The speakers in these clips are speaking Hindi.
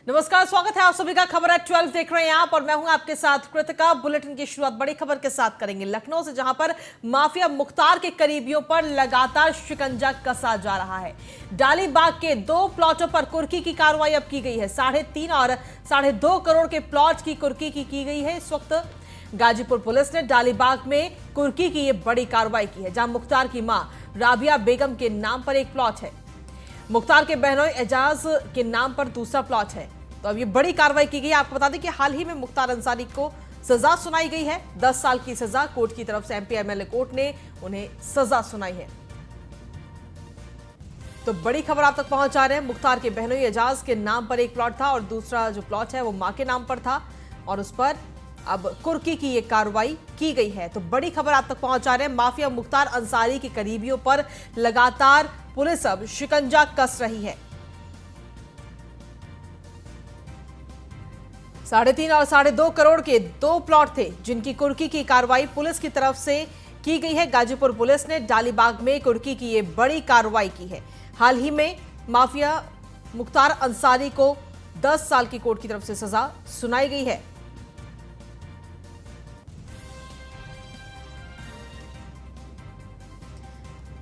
नमस्कार, स्वागत है आप सभी का खबर एट 12 देख रहे हैं आप और मैं हूं आपके साथ कृतिका। बुलेटिन की शुरुआत बड़ी खबर के साथ करेंगे लखनऊ से, जहां पर माफिया मुख्तार के करीबियों पर लगातार शिकंजा कसा जा रहा है। डालीबाग के 2 प्लॉटों पर कुर्की की कार्रवाई अब की गई है। 3.5 और 2.5 करोड़ के प्लॉट की कुर्की की गई है। इस वक्त गाजीपुर पुलिस ने डालीबाग में कुर्की की ये बड़ी कार्रवाई की है, जहां मुख्तार की मां राबिया बेगम के नाम पर एक प्लॉट है, मुख्तार के बहनोई एजाज के नाम पर दूसरा प्लॉट है। तो अब ये बड़ी कार्रवाई की गई। आपको बता दें कि हाल ही में मुख्तार अंसारी को सजा सुनाई गई है। 10 साल की सजा कोर्ट की तरफ से एमपी एमएलए कोर्ट ने उन्हें सजा सुनाई है। तो बड़ी खबर आप तक पहुंचा रहे हैं। मुख्तार के बहनोई एजाज के नाम पर एक प्लॉट था और दूसरा जो प्लॉट है वो मां के नाम पर था और उस पर अब कुर्की की ये कार्रवाई की गई है। तो बड़ी खबर आप तक पहुंचा रहे हैं। माफिया मुख्तार अंसारी के करीबियों पर लगातार पुलिस अब शिकंजा कस रही है। 3.5 और 2.5 करोड़ के 2 प्लॉट थे, जिनकी कुर्की की कार्रवाई पुलिस की तरफ से की गई है। गाजीपुर पुलिस ने डालीबाग में कुर्की की ये बड़ी कार्रवाई की है। हाल ही में माफिया मुख्तार अंसारी को 10 साल की कोर्ट की तरफ से सजा सुनाई गई है।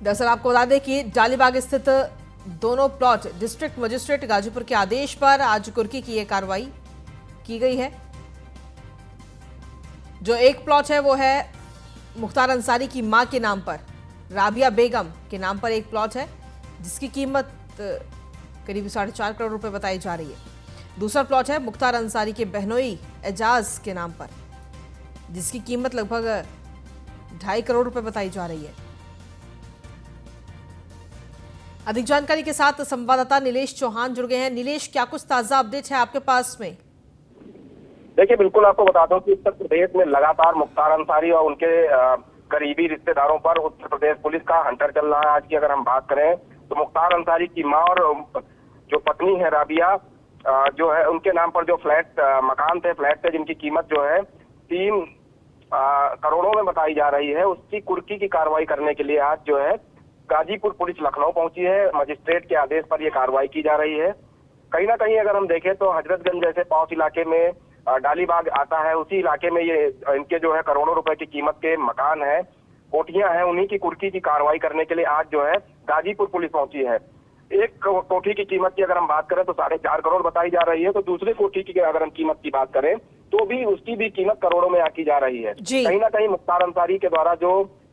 दरअसल आपको बता दें कि डालीबाग स्थित दोनों प्लॉट डिस्ट्रिक्ट मजिस्ट्रेट गाजीपुर के आदेश पर आज कुर्की की यह कार्रवाई की गई है। जो एक प्लॉट है वो है मुख्तार अंसारी की मां के नाम पर, राबिया बेगम के नाम पर एक प्लॉट है, जिसकी कीमत करीब 4.5 करोड़ रुपए बताई जा रही है। दूसरा प्लॉट है मुख्तार अंसारी के बहनोई एजाज के नाम पर, जिसकी कीमत लगभग 2.5 करोड़ रुपए बताई जा रही है। अधिक जानकारी के साथ संवाददाता नीलेश चौहान जुड़ गए हैं। नीलेश, क्या कुछ ताजा अपडेट है आपके पास में? देखिए, बिल्कुल आपको बता दूं कि उत्तर प्रदेश में लगातार मुख्तार अंसारी और उनके करीबी रिश्तेदारों पर उत्तर प्रदेश पुलिस का हंटर चल रहा है। आज की अगर हम बात करें तो मुख्तार अंसारी की मां और जो पत्नी है राबिया, जो है उनके नाम पर जो मकान थे, जिनकी कीमत जो है 3 करोड़ों में बताई जा रही है, उसकी कुर्की की कार्रवाई करने के लिए आज जो है गाजीपुर पुलिस लखनऊ पहुंची है। मजिस्ट्रेट के आदेश पर यह कार्रवाई की जा रही है। कहीं ना कहीं अगर हम देखें तो हजरतगंज जैसे पौष इलाके में डालीबाग आता है, उसी इलाके में ये इनके जो है करोड़ों रुपए की कीमत के मकान है, कोठियां हैं, उन्हीं की कुर्की की कार्रवाई करने के लिए आज जो है गाजीपुर पुलिस पहुंची है। एक कोठी की कीमत की अगर हम बात करें तो 4.5 करोड़ बताई जा रही है, तो दूसरी कोठी की अगर हम कीमत की बात करें तो भी उसकी भी कीमत करोड़ों में आकी जा रही है। कहीं ना कहीं मुख्तार अंसारी के द्वारा जो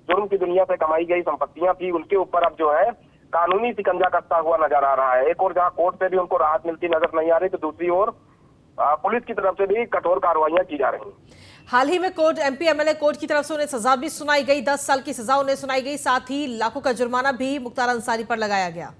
जुर्म की दुनिया से कमाई गई संपत्तियां थी, उनके ऊपर अब जो है कानूनी शिकंजा कसता हुआ नजर आ रहा है। एक और जहां कोर्ट से भी उनको राहत मिलती नजर नहीं आ रही, तो दूसरी ओर पुलिस की तरफ से भी कठोर कार्रवाइयां की जा रही हैं। हाल ही में कोर्ट एमपी एमएलए कोर्ट की तरफ से उन्हें सजा भी सुनाई गई, 10 साल की सजा उन्हें सुनाई गई, साथ ही लाखों का जुर्माना भी मुख्तार अंसारी पर लगाया गया।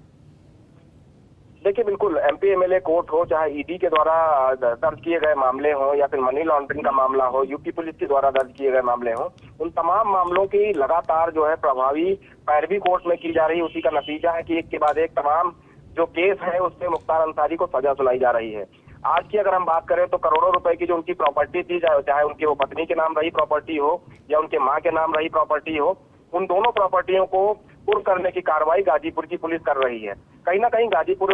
देखिए, बिल्कुल एमपी एमएलए कोर्ट हो, चाहे ईडी के द्वारा दर्ज किए गए मामले हो या फिर मनी लॉन्ड्रिंग का मामला हो, यूपी पुलिस के द्वारा दर्ज किए गए मामले हो, उन तमाम मामलों की लगातार जो है प्रभावी पैरवी कोर्ट में की जा रही है। उसी का नतीजा है कि एक के बाद एक तमाम जो केस है उसमें मुख्तार अंसारी को सजा सुनाई जा रही है। आज की अगर हम बात करें तो करोड़ों रुपए की जो उनकी प्रॉपर्टी थी, चाहे उनकी वो पत्नी के नाम रही प्रॉपर्टी हो या उनके मां के नाम रही प्रॉपर्टी हो, उन दोनों प्रॉपर्टियों को कुर्क करने की कार्रवाई गाजीपुर की पुलिस कर रही है। कहीं ना कहीं गाजीपुर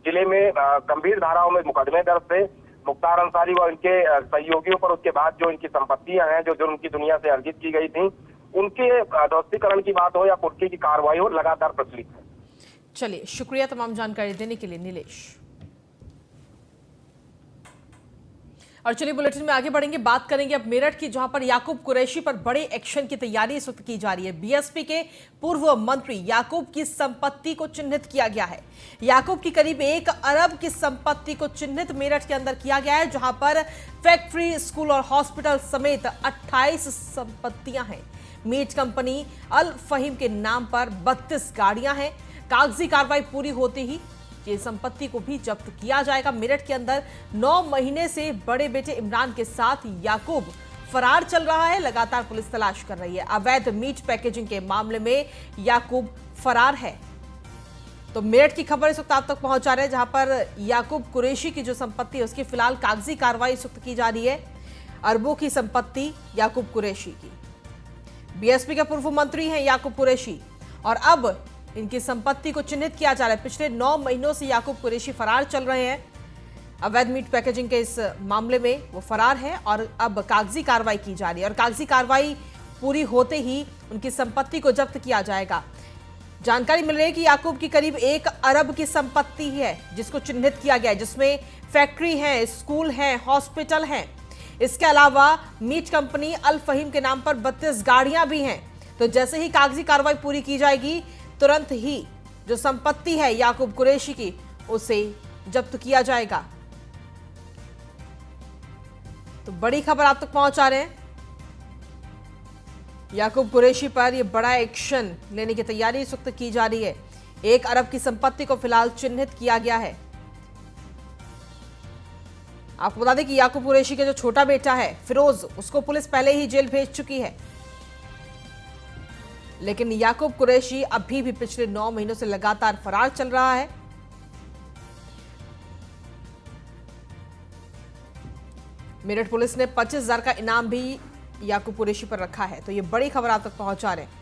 जिले में गंभीर धाराओं में मुकदमे दर्ज थे मुख्तार अंसारी व इनके सहयोगियों पर। उसके बाद जो इनकी संपत्तियां हैं जो जुर्म की दुनिया से अर्जित की गई थी, उनके ध्वस्तीकरण की बात हो या कुर्की की कार्रवाई हो, लगातार प्रचलित है। चलिए, शुक्रिया तमाम जानकारी देने के लिए नीलेश। और चलिए बुलेटिन में आगे बढ़ेंगे, बात करेंगे अब मेरठ की, जहां पर याकूब कुरैशी पर बड़े एक्शन की तैयारी इस वक्त की जा रही है। बीएसपी के पूर्व मंत्री याकूब की संपत्ति को चिन्हित किया गया है। याकूब की करीब 1 अरब की संपत्ति को चिन्हित मेरठ के अंदर किया गया है, जहां पर फैक्ट्री, स्कूल और हॉस्पिटल समेत 28 संपत्तियां हैं। मीट कंपनी अल फहीम के नाम पर 32 गाड़ियां हैं। कागजी कार्रवाई पूरी होते ही ये संपत्ति को भी जब्त किया जाएगा। मेरठ के अंदर 9 महीने से बड़े बेटे इमरान के साथ याकूब फरार चल रहा है, लगातार पुलिस तलाश कर रही है। अवैध मीट पैकेजिंग के मामले में याकूब फरार है। तो मेरठ की खबर इस वक्त आप तक पहुंचा रहे हैं, जहां पर याकूब कुरैशी की जो संपत्ति है उसकी फिलहाल कागजी कार्रवाई इस वक्त की जा रही है। अरबों की संपत्ति याकूब कुरैशी की। बीएसपी के पूर्व मंत्री हैं याकूब कुरैशी और अब इनकी संपत्ति को चिन्हित किया जा रहा है। पिछले 9 महीनों से याकूब कुरैशी फरार चल रहे हैं। अवैध मीट पैकेजिंग के इस मामले में वो फरार है और अब कागजी कार्रवाई की जा रही है और कागजी कार्रवाई पूरी होते ही उनकी संपत्ति को जब्त किया जाएगा। जानकारी मिल रही है कि याकूब की करीब 1 अरब की संपत्ति है जिसको चिन्हित किया गया है, जिसमें फैक्ट्री है, स्कूल है, हॉस्पिटल है। इसके अलावा मीट कंपनी अल फहीम के नाम पर 32 गाड़ियां भी हैं। तो जैसे ही कागजी कार्रवाई पूरी की जाएगी तुरंत ही जो संपत्ति है याकूब कुरैशी की उसे जब्त किया जाएगा। तो बड़ी खबर आप तक पहुंचा रहे हैं। याकूब कुरैशी पर यह बड़ा एक्शन लेने की तैयारी इस वक्त की जा रही है। 1 अरब की संपत्ति को फिलहाल चिन्हित किया गया है। आपको बता दें कि याकूब कुरैशी का जो छोटा बेटा है फिरोज, उसको पुलिस पहले ही जेल भेज चुकी है, लेकिन याकूब कुरैशी अभी भी पिछले 9 महीनों से लगातार फरार चल रहा है। मेरठ पुलिस ने 25,000 का इनाम भी याकूब कुरैशी पर रखा है। तो ये बड़ी खबर आप तक पहुंचा रहे हैं।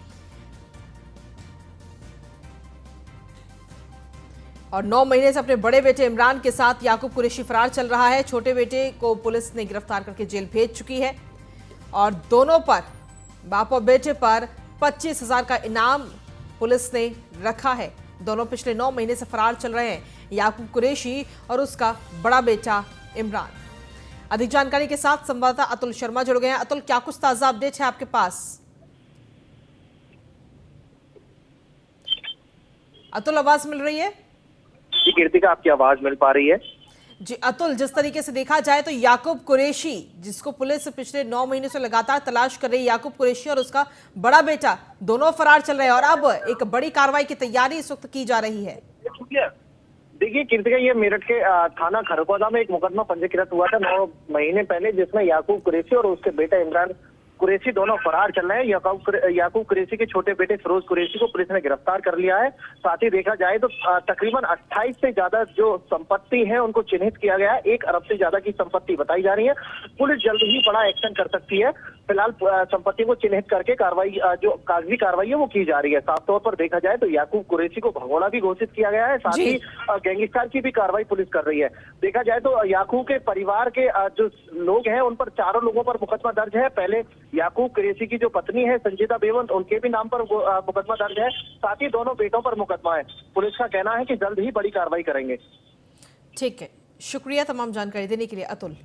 और 9 महीने से अपने बड़े बेटे इमरान के साथ याकूब कुरैशी फरार चल रहा है। छोटे बेटे को पुलिस ने गिरफ्तार करके जेल भेज चुकी है और दोनों पर, बाप और बेटे पर 25,000 का इनाम पुलिस ने रखा है। दोनों पिछले 9 महीने से फरार चल रहे हैं, याकूब कुरैशी और उसका बड़ा बेटा इमरान। अधिक जानकारी के साथ संवाददाता अतुल शर्मा जुड़ गए हैं। अतुल, क्या कुछ ताजा अपडेट है आपके पास? अतुल, आवाज मिल रही है? जी कीर्ति का आपकी आवाज मिल पा रही है? जी अतुल, जिस तरीके से देखा जाए तो याकूब कुरैशी, जिसको पुलिस पिछले 9 महीने से लगातार तलाश कर रही है, याकूब कुरैशी और उसका बड़ा बेटा दोनों फरार चल रहे हैं और अब एक बड़ी कार्रवाई की तैयारी इस वक्त की जा रही है। देखिए कीर्ति का, ये मेरठ के थाना खरगोदा में एक मुकदमा पंजीकृत हुआ था 9 महीने पहले, जिसमें याकूब कुरैशी और उसके बेटा इमरान कुरैशी दोनों फरार चल रहे हैं। याकूब कुरैशी के छोटे बेटे फिरोज कुरैशी को पुलिस ने गिरफ्तार कर लिया है। साथ ही देखा जाए तो तकरीबन 28 से ज्यादा जो संपत्ति है उनको चिन्हित किया गया है। 1 अरब से ज्यादा की संपत्ति बताई जा रही है। पुलिस जल्द ही बड़ा एक्शन कर सकती है। फिलहाल संपत्ति को चिन्हित करके कार्रवाई, जो कागजी कार्रवाई है वो की जा रही है। साफ तौर पर देखा जाए तो याकूब कुरैशी को भगोड़ा भी घोषित किया गया है। साथ ही गैंगस्टर की भी कार्रवाई पुलिस कर रही है। देखा जाए तो याकूब के परिवार के जो लोग हैं उन पर 4 लोगों पर मुकदमा दर्ज है। पहले याकूब कुरैशी की जो पत्नी है संजीदा बेगम, उनके भी नाम पर मुकदमा दर्ज है। साथ ही दोनों बेटों पर मुकदमा है। पुलिस का कहना है कि जल्द ही बड़ी कार्रवाई करेंगे। ठीक है, शुक्रिया तमाम जानकारी देने के लिए अतुल।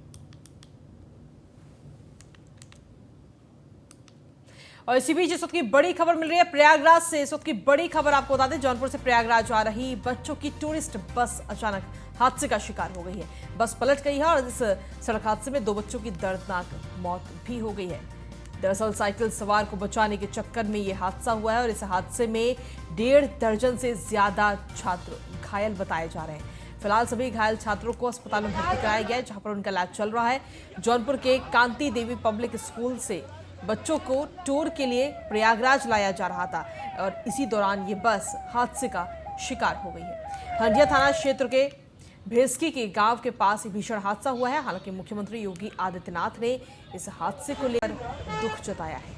और इसी बीच इस वक्त की बड़ी खबर मिल रही है प्रयागराज से। इस वक्त की बड़ी खबर आपको बता दें, जौनपुर से प्रयागराज आ रही बच्चों की टूरिस्ट बस अचानक हादसे का शिकार हो गई है। बस पलट गई है और इस सड़क हादसे में 2 बच्चों की दर्दनाक मौत भी हो गई है। दरअसल साइकिल सवार को बचाने के चक्कर में यह हादसा हुआ है और इस हादसे में 1.5 दर्जन से ज्यादा छात्र घायल बताए जा रहे हैं। फिलहाल सभी घायल छात्रों को अस्पताल में भर्ती कराया गया है, जहां पर उनका इलाज चल रहा है। जौनपुर के कांति देवी पब्लिक स्कूल से बच्चों को टूर के लिए प्रयागराज लाया जा रहा था और इसी दौरान ये बस हादसे का शिकार हो गई है। हंडिया थाना क्षेत्र के भेस्की के गांव के पास भीषण हादसा हुआ है। हालांकि मुख्यमंत्री योगी आदित्यनाथ ने इस हादसे को लेकर दुख जताया है।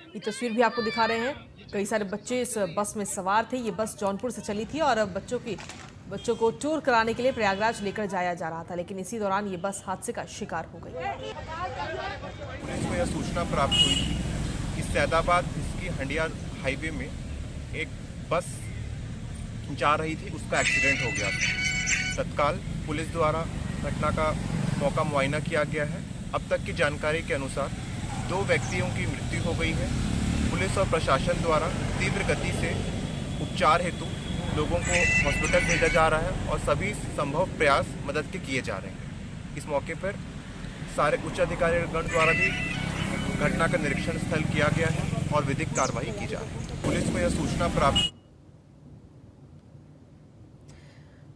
ये तस्वीर भी आपको दिखा रहे हैं। कई सारे बच्चे इस बस में सवार थे। ये बस जौनपुर से चली थी और बच्चों को टूर कराने के लिए प्रयागराज लेकर जाया जा रहा था, लेकिन इसी दौरान ये बस हादसे का शिकार हो गई। पुलिस को यह सूचना प्राप्त हुई थी कि सैदाबाद इसकी हंडिया हाईवे में एक बस जा रही थी, उसका एक्सीडेंट हो गया था। तत्काल पुलिस द्वारा घटना का मौका मुआयना किया गया है। अब तक की जानकारी के अनुसार 2 व्यक्तियों की मृत्यु हो गई है। पुलिस और प्रशासन द्वारा तीव्र गति से उपचार हेतु लोगों को हॉस्पिटल भेजा जा रहा है और सभी संभव प्रयास मदद के किए जा रहे हैं। इस मौके पर सारे उच्च अधिकारीगण द्वारा भी घटना का निरीक्षण स्थल किया गया है और विधिक कार्रवाई की जा रही है। पुलिस को यह सूचना प्राप्त।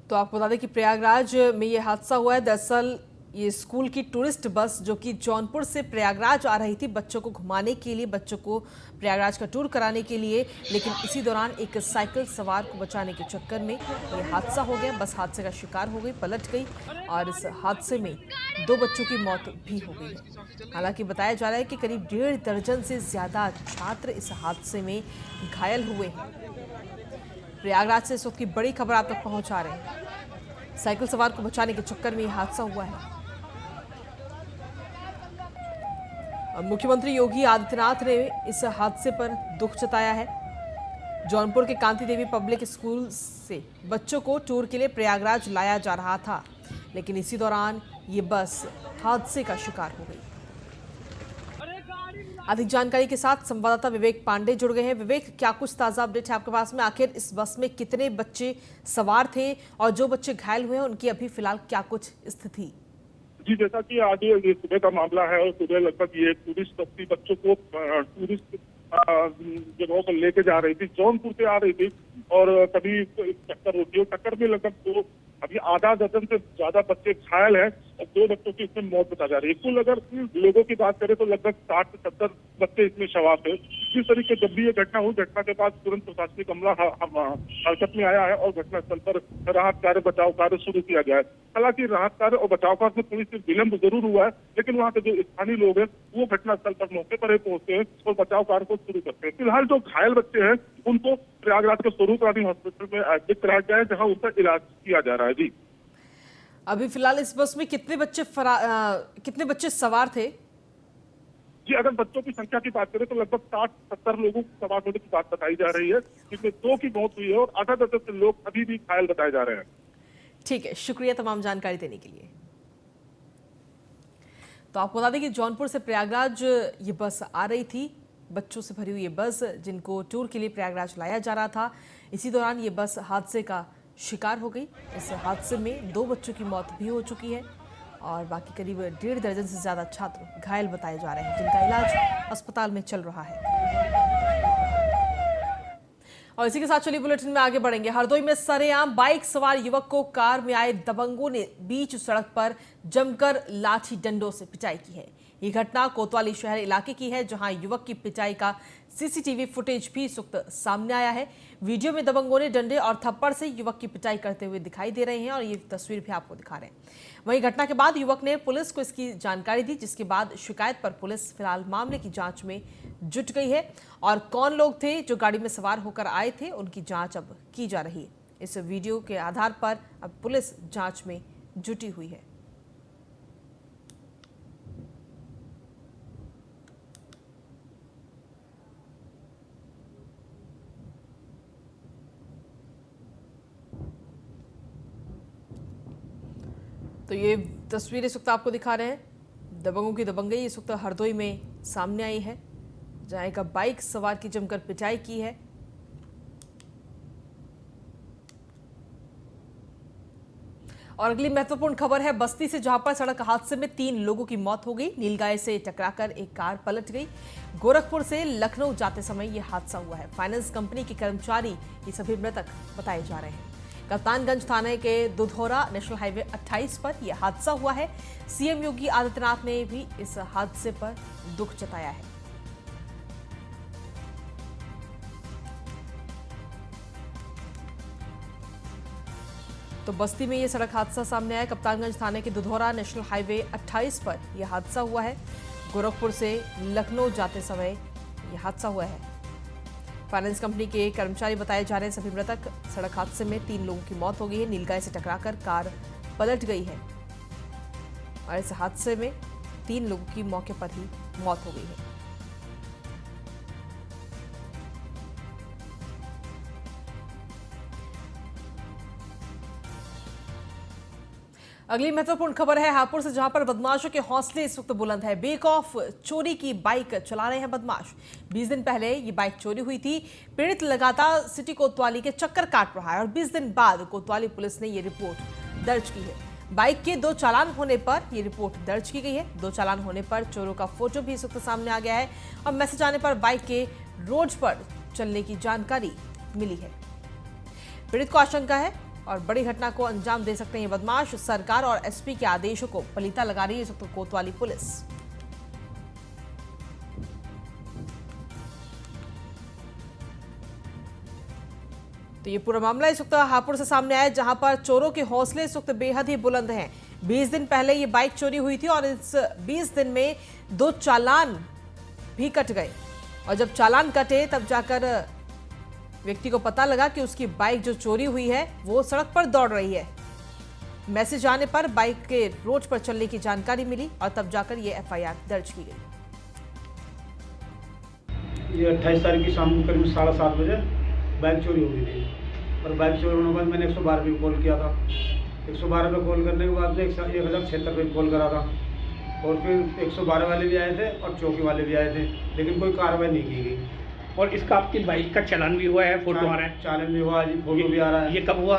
तो आपको बता दें कि प्रयागराज में ये हादसा हुआ है। दरअसल ये स्कूल की टूरिस्ट बस जो कि जौनपुर से प्रयागराज आ रही थी बच्चों को घुमाने के लिए, बच्चों को प्रयागराज का टूर कराने के लिए, लेकिन इसी दौरान एक साइकिल सवार को बचाने के चक्कर में ये हादसा हो गया। बस हादसे का शिकार हो गई, पलट गई और इस हादसे में 2 बच्चों की मौत भी हो गई है। हालांकि बताया जा रहा है कि करीब 1.5 दर्जन से ज्यादा छात्र इस हादसे में घायल हुए हैं। प्रयागराज से इस वक्त की बड़ी खबर आप तक पहुंचा रहे हैं। साइकिल सवार को बचाने के चक्कर में यह हादसा हुआ है। और मुख्यमंत्री योगी आदित्यनाथ ने इस हादसे पर दुख जताया है। जौनपुर के कांति देवी पब्लिक स्कूल से बच्चों को टूर के लिए प्रयागराज लाया जा रहा था, लेकिन इसी दौरान ये बस हादसे का शिकार हो गई। अधिक जानकारी के साथ संवाददाता विवेक पांडे जुड़ गए हैं। विवेक, क्या कुछ ताजा अपडेट है आपके पास में? आखिर इस बस में कितने बच्चे सवार थे और जो बच्चे घायल हुए हैं उनकी अभी फिलहाल क्या कुछ स्थिति? जी, जैसा कि आज ये सुबह का मामला है और सुबह लगभग ये टूरिस्ट बस्ती बच्चों को टूरिस्ट जगहों पर लेके जा रही थी, जौनपुर से आ रही थी और कभी टक्कर होती है। टक्कर में लगभग अभी आधा दर्जन से ज्यादा बच्चे घायल हैं और 2 बच्चों की इसमें मौत बता जा रही है। कुल अगर लोगों की बात करें तो लगभग 60 से 70 बच्चे इसमें सवार थे। जिस तरीके जब भी ये घटना हुई, घटना के बाद तुरंत प्रशासनिक अमला हरकत में आया है और घटनास्थल पर राहत कार्य बचाव कार्य शुरू किया गया है। हालांकि राहत कार्य और बचाव कार्य में थोड़ी सी विलंब जरूर हुआ है, लेकिन वहाँ के जो स्थानीय लोग हैं वो घटनास्थल पर मौके पर ही पहुंचते हैं और बचाव कार्य को शुरू करते हैं। फिलहाल जो घायल बच्चे हैं उनको प्रयागराज के स्वरूप रानी हॉस्पिटल में एडमिट कराया गया है, जहाँ उनका इलाज किया जा रहा है। जी, अभी फिलहाल इस बस में कितने कितने बच्चे सवार थे? जी, अगर बच्चों की संख्या की बात करें तो लगभग 60-70 लोगों को सवार होने की बात बताई जा रही है, जिसमें 2 की मौत हुई है और आधा दर्जन से लोग अभी भी घायल बताए जा रहे हैं। ठीक है, शुक्रिया तमाम जानकारी देने के लिए। तो आपको बता दें कि जौनपुर से प्रयागराज ये बस आ रही थी, बच्चों से भरी हुई ये बस जिनको टूर के लिए प्रयागराज लाया जा रहा था। इसी दौरान ये बस हादसे का शिकार हो गई। इस हादसे में 2 बच्चों की मौत भी हो चुकी है और बाकी करीब 1.5 दर्जन से ज्यादा छात्र घायल बताए जा रहे हैं, जिनका इलाज अस्पताल में चल रहा है। और इसी के साथ चलिए बुलेटिन में आगे बढ़ेंगे। हरदोई में सरेआम बाइक सवार युवक को कार में आए दबंगों ने बीच सड़क पर जमकर लाठी डंडों से पिटाई की है। ये घटना कोतवाली शहर इलाके की है, जहां युवक की पिटाई का सीसीटीवी फुटेज भी इस वक्त सामने आया है। वीडियो में दबंगों ने डंडे और थप्पड़ से युवक की पिटाई करते हुए दिखाई दे रहे हैं और ये तस्वीर भी आपको दिखा रहे हैं। वहीं घटना के बाद युवक ने पुलिस को इसकी जानकारी दी, जिसके बाद शिकायत पर पुलिस फिलहाल मामले की जांच में जुट गई है और कौन लोग थे जो गाड़ी में सवार होकर आए थे उनकी जांच अब की जा रही है। इस वीडियो के आधार पर अब पुलिस जांच में जुटी हुई है। तो ये तस्वीर इस वक्त आपको दिखा रहे हैं। दबंगों की दबंगई इस वक्त हरदोई में सामने आई है, जहां एक बाइक सवार की जमकर पिटाई की है। और अगली महत्वपूर्ण खबर है बस्ती से, जहां पर सड़क हादसे में 3 लोगों की मौत हो गई। नीलगाय से टकराकर एक कार पलट गई। गोरखपुर से लखनऊ जाते समय यह हादसा हुआ है। फाइनेंस कंपनी के कर्मचारी ये सभी मृतक बताए जा रहे हैं। कप्तानगंज थाने के दुधौरा नेशनल हाईवे 28 पर यह हादसा हुआ है। सीएम योगी आदित्यनाथ ने भी इस हादसे पर दुख जताया है। तो बस्ती में यह सड़क हादसा सामने आया। कप्तानगंज थाने के दुधौरा नेशनल हाईवे 28 पर यह हादसा हुआ है। गोरखपुर से लखनऊ जाते समय यह हादसा हुआ है। फाइनेंस कंपनी के कर्मचारी बताए जा रहे हैं सभी मृतक। सड़क हादसे में 3 लोगों की मौत हो गई है। नीलगाय से टकराकर कार पलट गई है और इस हादसे में 3 लोगों की मौके पर ही मौत हो गई है। अगली महत्वपूर्ण खबर है हापुड़ से, जहां पर बदमाशों के हौसले इस वक्त बुलंद है। बेक ऑफ चोरी की बाइक चला रहे हैं बदमाश। 20 दिन पहले ये बाइक चोरी हुई थी। पीड़ित लगातार सिटी कोतवाली के चक्कर काट रहा है और 20 दिन बाद कोतवाली पुलिस ने ये रिपोर्ट दर्ज की है। बाइक के 2 चालान होने पर ये रिपोर्ट दर्ज की गई है। 2 चालान होने पर चोरों का फोटो भी इस वक्त सामने आ गया है और मैसेज आने पर बाइक के रोड पर चलने की जानकारी मिली है। पीड़ित को आशंका है और बड़ी घटना को अंजाम दे सकते हैं ये बदमाश। सरकार और एसपी के आदेशों को पलीता लगा रही है इस वक्त कोतवाली पुलिस। तो ये पूरा मामला इस वक्त हापुड़ से सामने आया, जहां पर चोरों के हौसले इस वक्त बेहद ही बुलंद हैं। 20 दिन पहले ये बाइक चोरी हुई थी और इस 20 दिन में 2 चालान भी कट गए और जब चालान कटे तब जाकर व्यक्ति को पता लगा कि उसकी बाइक जो चोरी हुई है वो सड़क पर दौड़ रही है। मैसेज आने पर बाइक के रोड पर चलने की जानकारी मिली और तब जाकर ये एफआईआर दर्ज की गई। ये 28 तारीख की शाम को करीब 7:30 बजे बाइक चोरी हो गई थी और बाइक चोरी होने के बाद मैंने 112 पे कॉल किया था। 112 पे कॉल करने के बाद में 1076 पे कॉल करा था और फिर 112 वाले भी आए थे और चौकी वाले भी आए थे, लेकिन कोई कार्रवाई नहीं की गई। और इसका आपकी बाइक का चालान भी हुआ है, फोटो आ रहा है? चालान भी हुआ जी, फोटो भी आ रहा है। ये कब हुआ?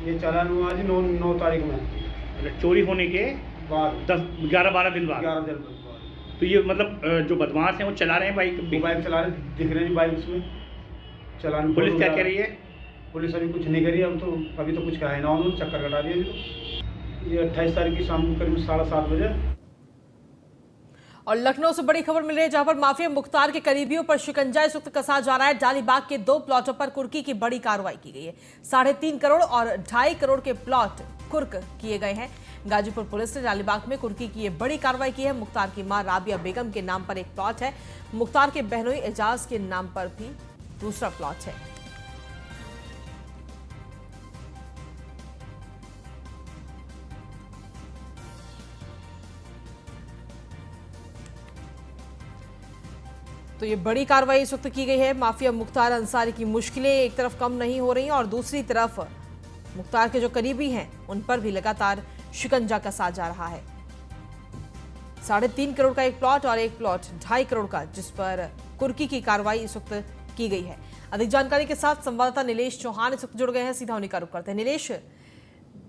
ये चालान हुआ जी 9 तारीख में, मतलब चोरी होने के बाद 11-12 दिन बाद। 11 दिन बाद। तो ये मतलब जो बदमाश हैं वो चला रहे हैं बाइक? वो बाइक चला रहे दिख रहे हैं बाइक उसमें चालान। पुलिस क्या कह रही है? पुलिस अभी कुछ नहीं करी, अभी तो कुछ कहा है ना, उन्होंने चक्कर कटा दिया अभी तो। ये 28 तारीख की शाम को करीब 7:30 बजे। और लखनऊ से बड़ी खबर मिल रही है, जहां पर माफिया मुख्तार के करीबियों पर शिकंजा इस वक्त कसा जा रहा है। डालीबाग के 2 प्लॉटों पर कुर्की की बड़ी कार्रवाई की गई है। 3.5 करोड़ और 2.5 करोड़ के प्लॉट कुर्क किए गए हैं। गाजीपुर पुलिस ने डालीबाग में कुर्की की ये बड़ी कार्रवाई की है। मुख्तार की मां राबिया बेगम के नाम पर एक प्लॉट है। मुख्तार के बहनोई एजाज के नाम पर भी दूसरा प्लॉट है। तो ये बड़ी कार्रवाई इस वक्त की गई है। माफिया मुख्तार अंसारी की मुश्किलें एक तरफ कम नहीं हो रही और दूसरी तरफ मुख्तार के जो करीबी हैं उन पर भी लगातार शिकंजा कसा जा रहा है। 3.5 करोड़ का एक प्लॉट और एक प्लॉट 2.5 करोड़ का, जिस पर कुर्की की कार्रवाई इस वक्त की गई है। अधिक जानकारी के साथ संवाददाता नीलेश चौहान इस वक्त जुड़ गए हैं, सीधा उन्हीं का रुख करते हैं। नीलेश,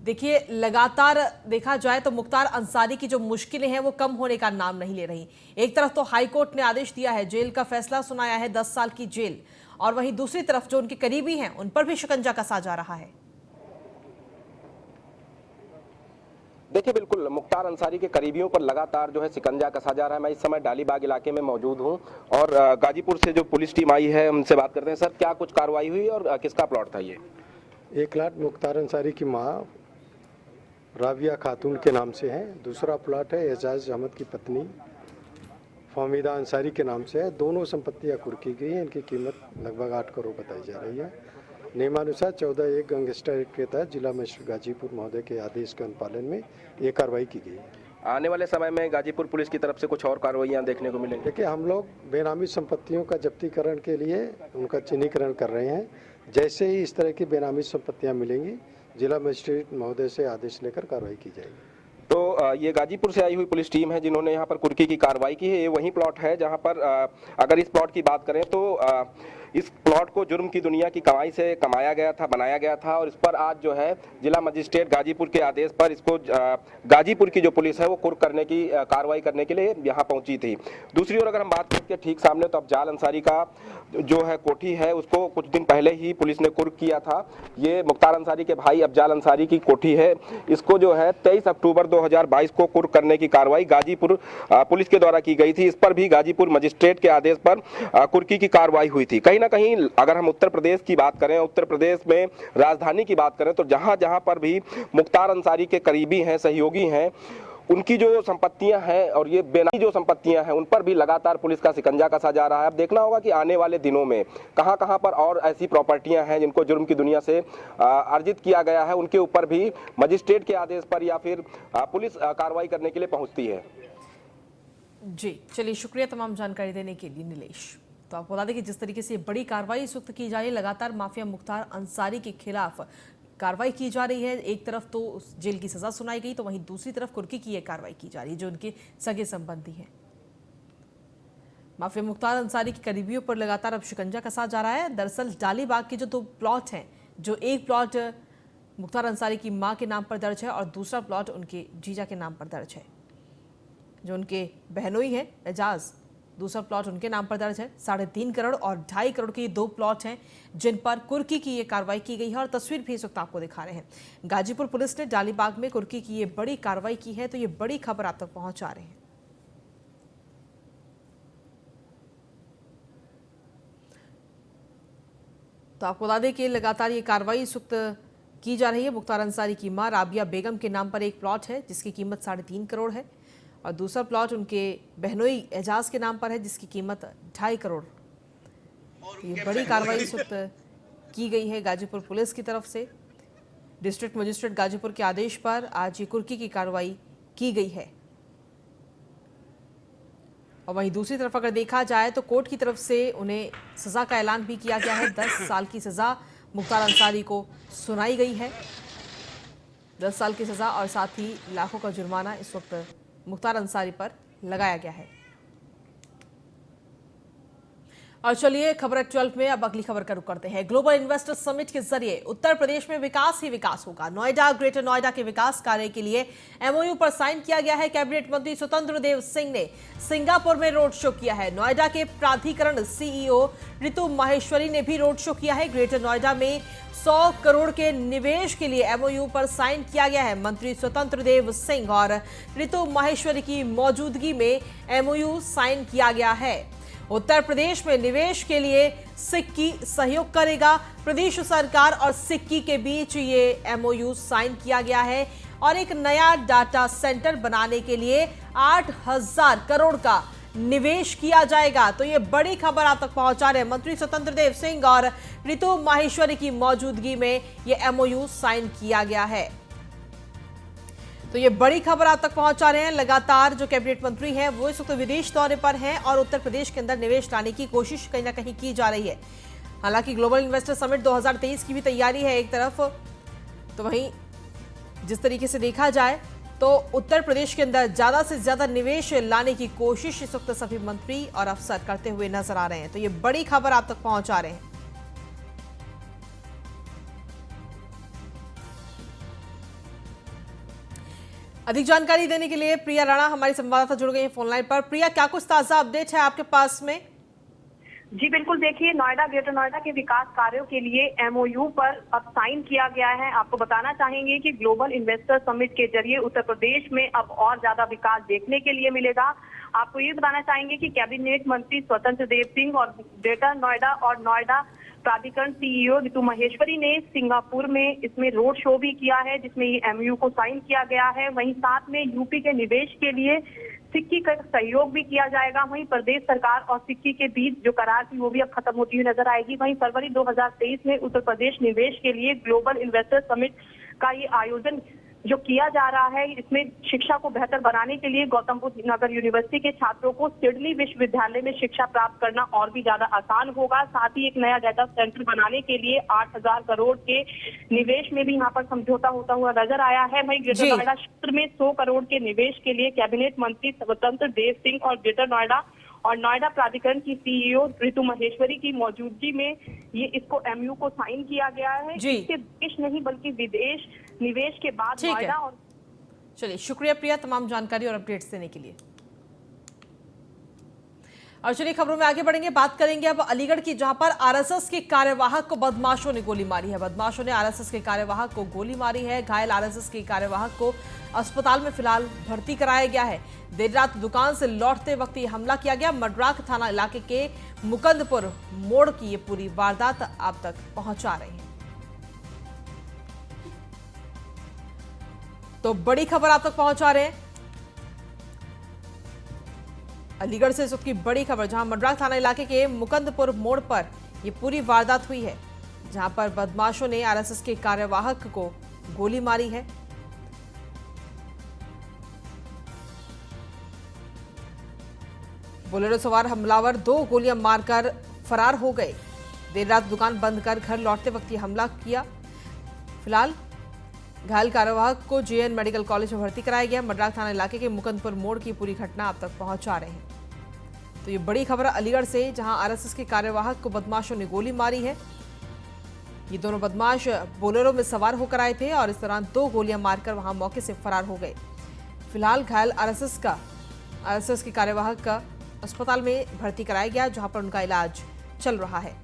देखिए लगातार देखा जाए तो मुख्तार अंसारी की जो मुश्किलें हैं वो कम होने का नाम नहीं ले रही। एक तरफ तो हाईकोर्ट ने आदेश दिया है, जेल का फैसला सुनाया है 10 साल की जेल, और वहीं दूसरी तरफ जो उनके करीबी हैं उन पर भी शिकंजा कसा जा रहा है। देखिए बिल्कुल मुख्तार अंसारी के करीबियों पर लगातार जो है शिकंजा कसा जा रहा है। मैं इस समय डालीबाग इलाके में मौजूद हूं और गाजीपुर से जो पुलिस टीम आई है उनसे बात करते हैं। सर, क्या कुछ कार्रवाई हुई और किसका प्लॉट था ये? एक प्लॉट मुख्तार अंसारी की मां राबिया खातून के नाम से है। दूसरा प्लॉट है एजाज अहमद की पत्नी फामिदा अंसारी के नाम से है। दोनों संपत्तियां कुर्की गई हैं। इनकी कीमत लगभग 8 करोड़ बताई जा रही है। नियमानुसार 14(1) गैंगस्टर एक्ट के तहत जिला मजिस्ट्रेट गाजीपुर महोदय के आदेश के अनुपालन में ये कार्रवाई की गई है। आने वाले समय में गाजीपुर पुलिस की तरफ से कुछ और कार्रवाइयाँ देखने को मिलेंगी? देखिए, हम लोग बेनामी संपत्तियों का जब्तीकरण के लिए उनका चिन्हीकरण कर रहे हैं। जैसे ही इस तरह की बेनामी संपत्तियां मिलेंगी, जिला मजिस्ट्रेट महोदय से आदेश लेकर कार्रवाई की जाएगी। तो ये गाजीपुर से आई हुई पुलिस टीम है जिन्होंने यहाँ पर कुर्की की कार्रवाई की है। ये वही प्लॉट है जहाँ पर अगर इस प्लॉट की बात करें तो इस प्लॉट को जुर्म की दुनिया की कमाई से कमाया गया था, बनाया गया था, और इस पर आज जो है जिला मजिस्ट्रेट गाजीपुर के आदेश पर इसको गाजीपुर की जो पुलिस है वो कुर्क करने की कार्रवाई करने के लिए यहाँ पहुंची थी। दूसरी ओर अगर हम बात करें ठीक सामने तो अफजाल अंसारी का जो है कोठी है उसको कुछ दिन पहले ही पुलिस ने कुर्क किया था। ये मुख्तार अंसारी के भाई अफजाल अंसारी की कोठी है। इसको जो है 23 अक्टूबर 2022 को कुर्क करने की कार्रवाई गाजीपुर पुलिस के द्वारा की गई थी। इस पर भी गाजीपुर मजिस्ट्रेट के आदेश पर कुर्की की कार्रवाई हुई थी। कहीं ना कहीं अगर हम उत्तर प्रदेश की बात करें, उत्तर प्रदेश में राजधानी की बात करें, तो जहां जहां पर भी मुख्तार अंसारी के करीबी हैं, सहयोगी हैं, उनकी जो संपत्तियां हैं और ये बेनामी जो संपत्तियां हैं उन पर भी लगातार पुलिस का शिकंजा कसा जा रहा है। अब देखना होगा कि आने वाले दिनों में कहां कहां पर और ऐसी प्रॉपर्टियां हैं जिनको जुर्म की दुनिया से अर्जित किया गया है, उनके ऊपर भी मजिस्ट्रेट के आदेश पर या फिर पुलिस कार्रवाई करने के लिए पहुंचती है। जी चलिए, शुक्रिया तमाम जानकारी देने के लिए नीलेश। तो आपको बता दें कि जिस तरीके से बड़ी कार्रवाई इस वक्त की जा रही है, लगातार माफिया मुख्तार अंसारी के खिलाफ कार्रवाई की जा रही है। एक तरफ तो जेल की सजा सुनाई गई, तो वहीं दूसरी तरफ कुर्की की ये कार्रवाई की जा रही है जो उनके सगे संबंधी हैं। माफिया मुख्तार अंसारी की करीबियों पर लगातार अब शिकंजा कसा जा रहा है। दरअसल डालीबाग के जो 2 प्लॉट हैं, जो एक प्लॉट मुख्तार अंसारी की मां के नाम पर दर्ज है और दूसरा प्लॉट उनके जीजा के नाम पर दर्ज है। जो उनके बहनोई हैं एजाज, दूसरा प्लॉट उनके नाम पर दर्ज है। 3.5 करोड़ और 2.5 करोड़ के ये 2 प्लॉट हैं जिन पर कुर्की की ये कार्रवाई की गई है और तस्वीर भी इस वक्त आपको दिखा रहे हैं। गाजीपुर पुलिस ने डालीबाग में कुर्की की ये बड़ी कार्रवाई की है, तो ये बड़ी खबर आप तक पहुंचा रहे हैं। तो आपको बता दें कि लगातार ये कार्रवाई इस वक्त की जा रही है। मुख्तार अंसारी की मां राबिया बेगम के नाम पर एक प्लॉट है जिसकी कीमत 3.5 करोड़ है और दूसरा प्लॉट उनके बहनोई एजाज के नाम पर है जिसकी कीमत 2.5 करोड़। ये बड़ी कार्रवाई इस वक्त की गई है गाजीपुर पुलिस की तरफ से। डिस्ट्रिक्ट मजिस्ट्रेट गाजीपुर के आदेश पर आज ये कुर्की की कार्रवाई की गई है। और वहीं दूसरी तरफ अगर देखा जाए तो कोर्ट की तरफ से उन्हें सजा का ऐलान भी किया गया है। 10 साल की सजा मुख्तार अंसारी को सुनाई गई है। 10 साल की सजा और साथ ही लाखों का जुर्माना इस वक्त मुख्तार अंसारी पर लगाया गया है। और चलिए खबर 12 में अब अगली खबर का रुख करते हैं। ग्लोबल इन्वेस्टर समिट के जरिए उत्तर प्रदेश में विकास ही विकास होगा। नोएडा, ग्रेटर नोएडा के विकास कार्य के लिए एमओयू पर साइन किया गया है। कैबिनेट मंत्री स्वतंत्र देव सिंह ने सिंगापुर में रोड शो किया है। नोएडा के प्राधिकरण सीईओ रितु माहेश्वरी ने भी रोड शो किया है। ग्रेटर नोएडा में 100 करोड़ के निवेश के लिए एमओयू पर साइन किया गया है। मंत्री स्वतंत्र देव सिंह और रितु माहेश्वरी की मौजूदगी में एमओयू साइन किया गया है। उत्तर प्रदेश में निवेश के लिए सिक्की सहयोग करेगा। प्रदेश सरकार और सिक्की के बीच ये एमओयू साइन किया गया है और एक नया डाटा सेंटर बनाने के लिए 8,000 करोड़ का निवेश किया जाएगा। तो ये बड़ी खबर आप तक पहुंचा रहे हैं। मंत्री स्वतंत्र देव सिंह और रितु माहेश्वरी की मौजूदगी में ये एमओयू साइन किया गया है। तो ये बड़ी खबर आप तक पहुंचा रहे हैं। लगातार जो कैबिनेट मंत्री हैं वो इस वक्त विदेश दौरे पर हैं और उत्तर प्रदेश के अंदर निवेश लाने की कोशिश कहीं ना कहीं की जा रही है। हालांकि ग्लोबल इन्वेस्टर समिट 2023 की भी तैयारी है एक तरफ, तो वहीं जिस तरीके से देखा जाए तो उत्तर प्रदेश के अंदर ज्यादा से ज्यादा निवेश लाने की कोशिश इस वक्त सभी मंत्री और अफसर करते हुए नजर आ रहे हैं। तो ये बड़ी खबर आप तक पहुंचा रहे हैं। अधिक जानकारी देने के लिए प्रिया राणा हमारी संवाददाता जुड़ गई हैं फोन लाइन पर। प्रिया, क्या कुछ ताजा अपडेट है आपके पास में? जी बिल्कुल, देखिए नोएडा, ग्रेटर नोएडा के विकास कार्यों के लिए एमओयू पर अब साइन किया गया है। आपको बताना चाहेंगे कि ग्लोबल इन्वेस्टर समिट के जरिए उत्तर प्रदेश में अब और ज्यादा विकास देखने के लिए मिलेगा। आपको ये बताना चाहेंगे कि कैबिनेट मंत्री स्वतंत्र देव सिंह और ग्रेटर नोएडा और नोएडा प्राधिकरण सीईओ रितु माहेश्वरी ने सिंगापुर में इसमें रोड शो भी किया है, जिसमें ये एमओयू को साइन किया गया है। वहीं साथ में यूपी के निवेश के लिए सिक्की का सहयोग भी किया जाएगा। वहीं प्रदेश सरकार और सिक्की के बीच जो करार थी वो भी अब खत्म होती हुई नजर आएगी। वहीं फरवरी 2023 में उत्तर प्रदेश निवेश के लिए ग्लोबल इन्वेस्टर समिट का ये आयोजन जो किया जा रहा है, इसमें शिक्षा को बेहतर बनाने के लिए गौतम बुद्ध नगर यूनिवर्सिटी के छात्रों को सिडनी विश्वविद्यालय में शिक्षा प्राप्त करना और भी ज्यादा आसान होगा। साथ ही एक नया डाटा सेंटर बनाने के लिए 8,000 करोड़ के निवेश में भी यहाँ पर समझौता होता हुआ नजर आया है। वहीं ग्रेटर नोएडा क्षेत्र में 100 करोड़ के निवेश के लिए कैबिनेट मंत्री स्वतंत्र देव सिंह और ग्रेटर नोएडा और नोएडा प्राधिकरण की सीईओ रितु माहेश्वरी की मौजूदगी में ये इसको एमओयू को साइन किया गया है। इससे देश नहीं बल्कि विदेश निवेश के बाद नोएडा और चलिए, शुक्रिया प्रिया तमाम जानकारी और अपडेट्स देने के लिए। और चलिए खबरों में आगे बढ़ेंगे, बात करेंगे अब अलीगढ़ की, जहां पर आरएसएस के कार्यवाहक को बदमाशों ने गोली मारी है। बदमाशों ने आरएसएस के कार्यवाहक को गोली मारी है। घायल आरएसएस के कार्यवाहक को अस्पताल में फिलहाल भर्ती कराया गया है। देर रात दुकान से लौटते वक्त ये हमला किया गया। मड्राक थाना इलाके के मुकंदपुर मोड़ की ये पूरी वारदात आप तक पहुंचा रहे हैं। तो बड़ी खबर आप तक पहुंचा रहे हैं अलीगढ़ से। इस वक्त की बड़ी खबर, जहां मड्राक थाना इलाके के मुकंदपुर मोड़ पर यह पूरी वारदात हुई है, जहां पर बदमाशों ने आरएसएस के कार्यवाहक को गोली मारी है। बोलेरो सवार हमलावर 2 गोलियां मारकर फरार हो गए। देर रात दुकान बंद कर घर लौटते वक्त यह हमला किया। फिलहाल घायल कार्यवाहक को जेएन मेडिकल कॉलेज में भर्ती कराया गया। मड्राक थाना इलाके के मुकंदपुर मोड़ की पूरी घटना आप तक पहुंचा रहे हैं। तो ये बड़ी खबर अलीगढ़ से, जहां आरएसएस के कार्यवाहक को बदमाशों ने गोली मारी है। ये दोनों बदमाश बोलेरो में सवार होकर आए थे और इस दौरान 2 गोलियां मारकर वहां मौके से फरार हो गए। फिलहाल घायल आरएसएस के कार्यवाहक का अस्पताल में भर्ती कराया गया, जहां पर उनका इलाज चल रहा है।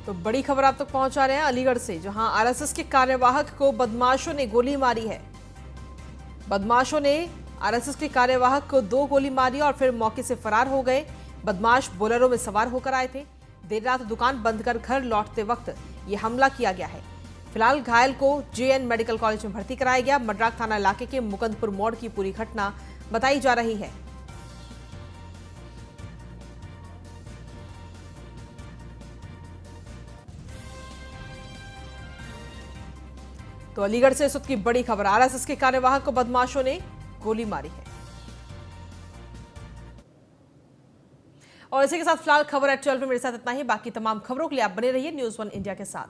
तो बड़ी खबर आप तक पहुंचा रहे हैं अलीगढ़ से, जहां आरएसएस के कार्यवाहक को बदमाशों ने गोली मारी है। बदमाशों ने आरएसएस के कार्यवाहक को 2 गोली मारी और फिर मौके से फरार हो गए। बदमाश बोलेरो में सवार होकर आए थे। देर रात दुकान बंद कर घर लौटते वक्त यह हमला किया गया है। फिलहाल घायल को जेएन मेडिकल कॉलेज में भर्ती कराया गया। मड्राक थाना इलाके के मुकंदपुर मोड़ की पूरी घटना बताई जा रही है। तो अलीगढ़ से इस वक्त की बड़ी खबर, आरएसएस के कार्यवाहक को बदमाशों ने गोली मारी है। और इसी के साथ फिलहाल खबर@12 में मेरे साथ इतना ही। बाकी तमाम खबरों के लिए आप बने रहिए न्यूज़ 1 इंडिया के साथ।